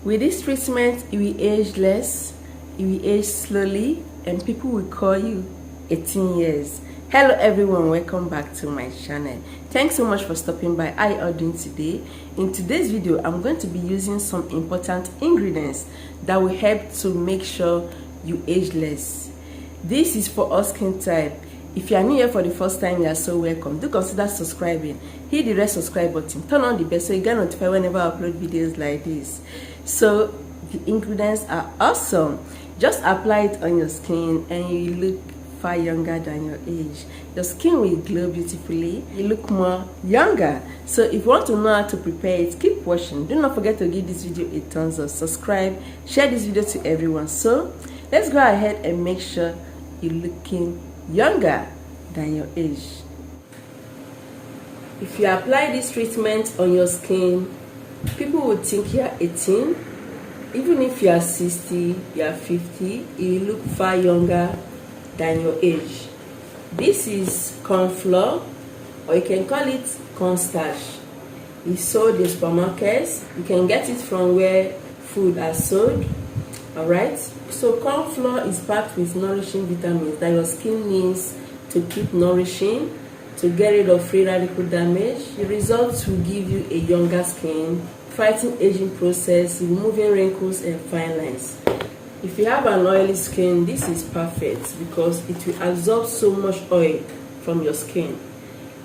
With this treatment, you will age less, you will age slowly, and people will call you 18 years. Hello everyone, welcome back to my channel. Thanks so much for stopping by. How are you doing today? In today's video, I'm going to be using some important ingredients that will help to make sure you age less. This is for all skin type. If you are new here for the first time, you are so welcome. Do consider subscribing. Hit the red subscribe button. Turn on the bell so you get notified whenever I upload videos like this. So the ingredients are awesome. Just apply it on your skin and you look far younger than your age. Your skin will glow beautifully. You look more younger. So if you want to know how to prepare it, keep watching. Do not forget to give this video a thumbs up, subscribe, share this video to everyone. So let's go ahead and make sure you're looking younger than your age. If you apply this treatment on your skin, people would think you are 18. Even if you are 60, you are 50, you look far younger than your age. This is corn flour, or you can call it cornstarch. It's sold in supermarkets. You can get it from where food are sold. Alright, so corn flour is packed with nourishing vitamins that your skin needs to keep nourishing, to get rid of free radical damage. The results will give you a younger skin, fighting aging process, removing wrinkles and fine lines. If you have an oily skin, this is perfect because it will absorb so much oil from your skin.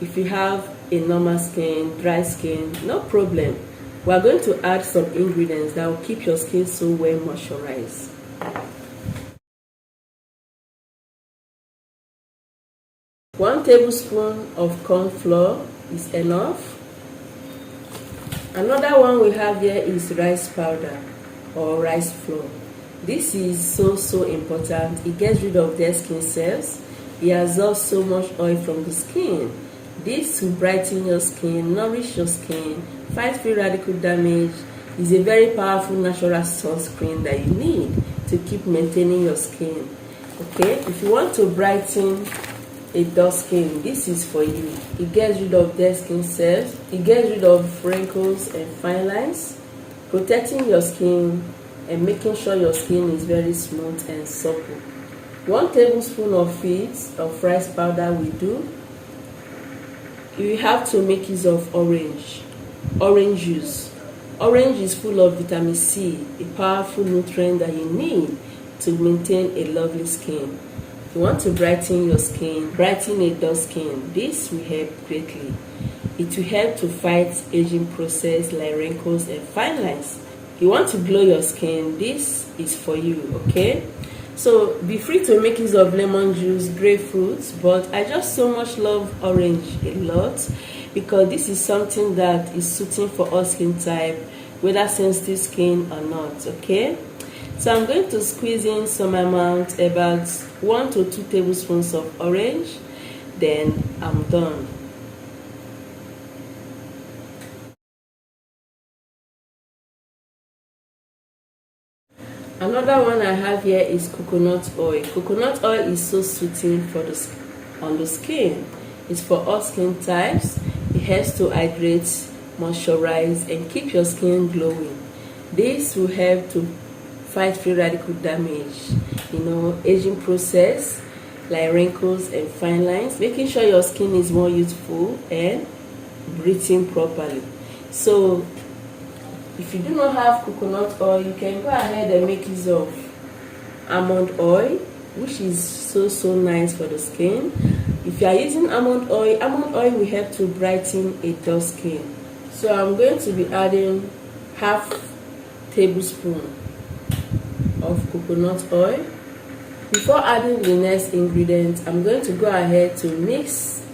If you have a normal skin, dry skin, no problem. We are going to add some ingredients that will keep your skin so well moisturized. One tablespoon of corn flour is enough. Another one we have here is rice powder or rice flour. This is so important. It gets rid of dead skin cells. It absorbs so much oil from the skin. This will brighten your skin, nourish your skin, fight free radical damage. Is a very powerful natural sunscreen that you need to keep maintaining your skin. Okay, if you want to brighten a dull skin, this is for you. It gets rid of dead skin cells, it gets rid of wrinkles and fine lines, protecting your skin and making sure your skin is very smooth and supple. 1 tablespoon of it of rice powder will do. You have to make use of orange juice. Orange is full of vitamin C, a powerful nutrient that you need to maintain a lovely skin. If you want to brighten your skin, brighten a dull skin, this will help greatly. It will help to fight aging process like wrinkles and fine lines. If you want to glow your skin, this is for you, okay? So be free to make use of lemon juice, grapefruit, but I just so much love orange a lot because this is something that is suiting for all skin type, whether sensitive skin or not, okay? So I'm going to squeeze in some amount, about 1 to 2 tablespoons of orange, then I'm done. Another one I have here is coconut oil. Coconut oil is so soothing for on the skin. It's for all skin types. It helps to hydrate, moisturize, and keep your skin glowing. This will help to fight free radical damage, aging process like wrinkles and fine lines, making sure your skin is more youthful and breathing properly. So if you do not have coconut oil, you can go ahead and make use of almond oil, which is so nice for the skin. If you are using almond oil will help to brighten a dull skin. So I'm going to be adding half tablespoon of coconut oil. Before adding the next ingredient, I'm going to go ahead to mix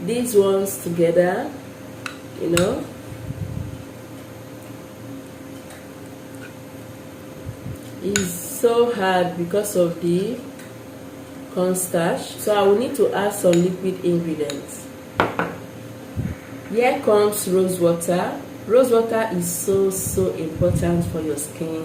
these ones together, It's so hard because of the cornstarch, so I will need to add some liquid ingredients. Here comes rose water. Rose water is so important for your skin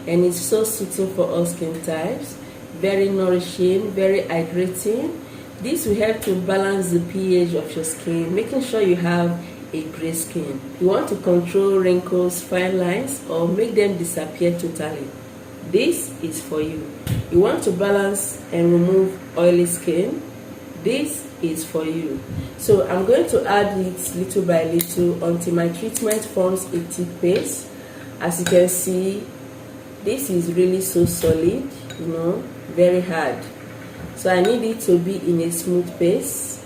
and it's so suiting for all skin types. Very nourishing, very hydrating. This will help to balance the pH of your skin, making sure you have a gray skin. You want to control wrinkles, fine lines, or make them disappear totally. This is for you. You want to balance and remove oily skin. This is for you. So I'm going to add it little by little until my treatment forms a thick paste. As you can see, this is really so solid, very hard. So I need it to be in a smooth paste.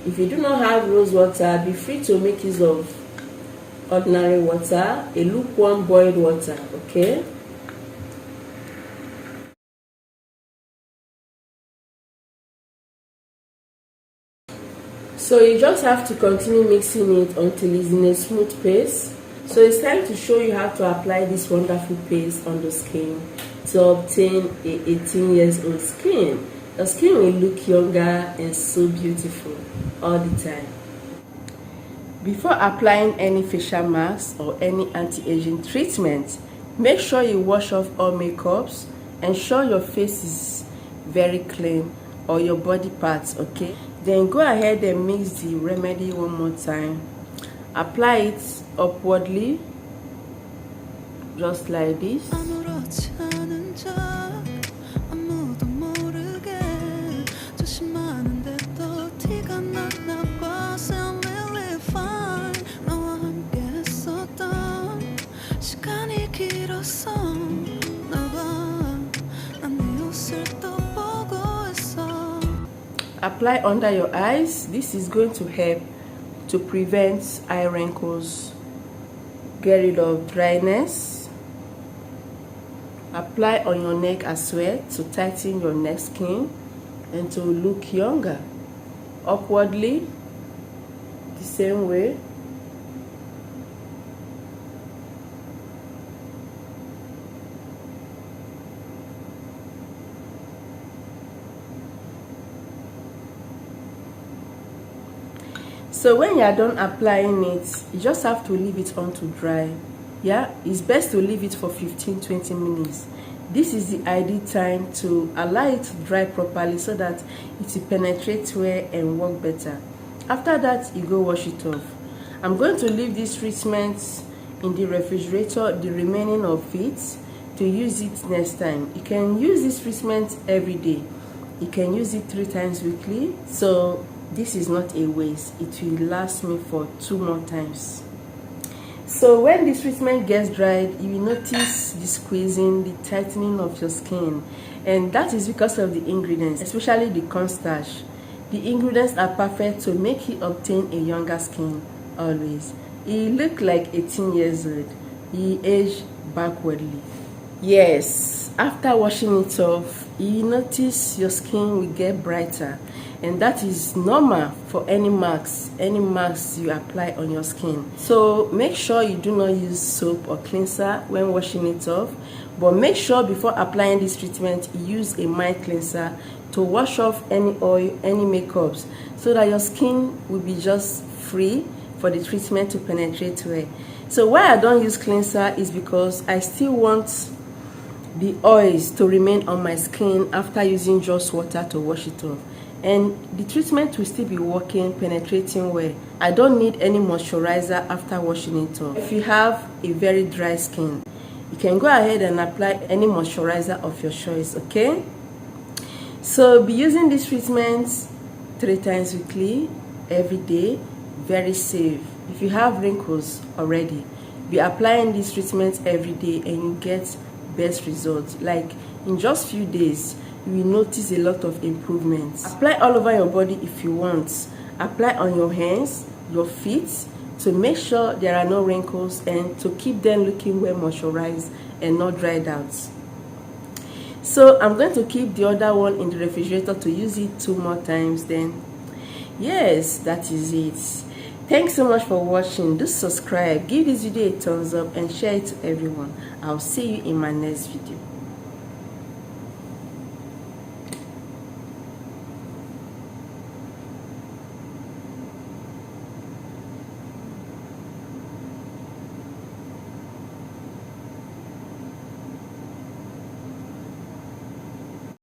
If you do not have rose water, be free to make use of ordinary water, a lukewarm boiled water, okay? So you just have to continue mixing it until it's in a smooth paste. So it's time to show you how to apply this wonderful paste on the skin to obtain a 18 years old skin. The skin will look younger and so beautiful all the time. Before applying any facial mask or any anti-aging treatment, make sure you wash off all makeups. Ensure your face is very clean, or your body parts, okay? Then go ahead and mix the remedy one more time. Apply it upwardly, just like this. Apply under your eyes. This is going to help to prevent eye wrinkles, get rid of dryness. Apply on your neck as well to tighten your neck skin and to look younger. Upwardly, the same way. So when you are done applying it, you just have to leave it on to dry. Yeah, it's best to leave it for 15-20 minutes. This is the ideal time to allow it to dry properly so that it will penetrate well and work better. After that, you go wash it off. I'm going to leave this treatment in the refrigerator, the remaining of it, to use it next time. You can use this treatment every day. You can use it 3 times weekly. So this is not a waste. It will last me for 2 more times. So when this treatment gets dried, you will notice the squeezing, the tightening of your skin, and that is because of the ingredients, especially the cornstarch. The ingredients are perfect to make you obtain a younger skin always. You look like 18 years old. You age backwardly. Yes, after washing it off, you notice your skin will get brighter, and that is normal for any marks you apply on your skin. So make sure you do not use soap or cleanser when washing it off, but make sure before applying this treatment you use a mild cleanser to wash off any oil, any makeups, so that your skin will be just free for the treatment to penetrate well. So why I don't use cleanser is because I still want the oils to remain on my skin after using just water to wash it off, and the treatment will still be working, penetrating well. I don't need any moisturizer after washing it off. If you have a very dry skin, you can go ahead and apply any moisturizer of your choice, okay? So be using this treatment 3 times weekly, every day, very safe. If you have wrinkles already, be applying this treatment every day and you get best results. Like in just few days, you will notice a lot of improvements. Apply all over your body if you want. Apply on your hands, your feet, to make sure there are no wrinkles and to keep them looking well moisturized and not dried out. So I'm going to keep the other one in the refrigerator to use it 2 more times. Then yes, that is it. Thanks so much for watching. Do subscribe, give this video a thumbs up and share it to everyone. I'll see you in my next video.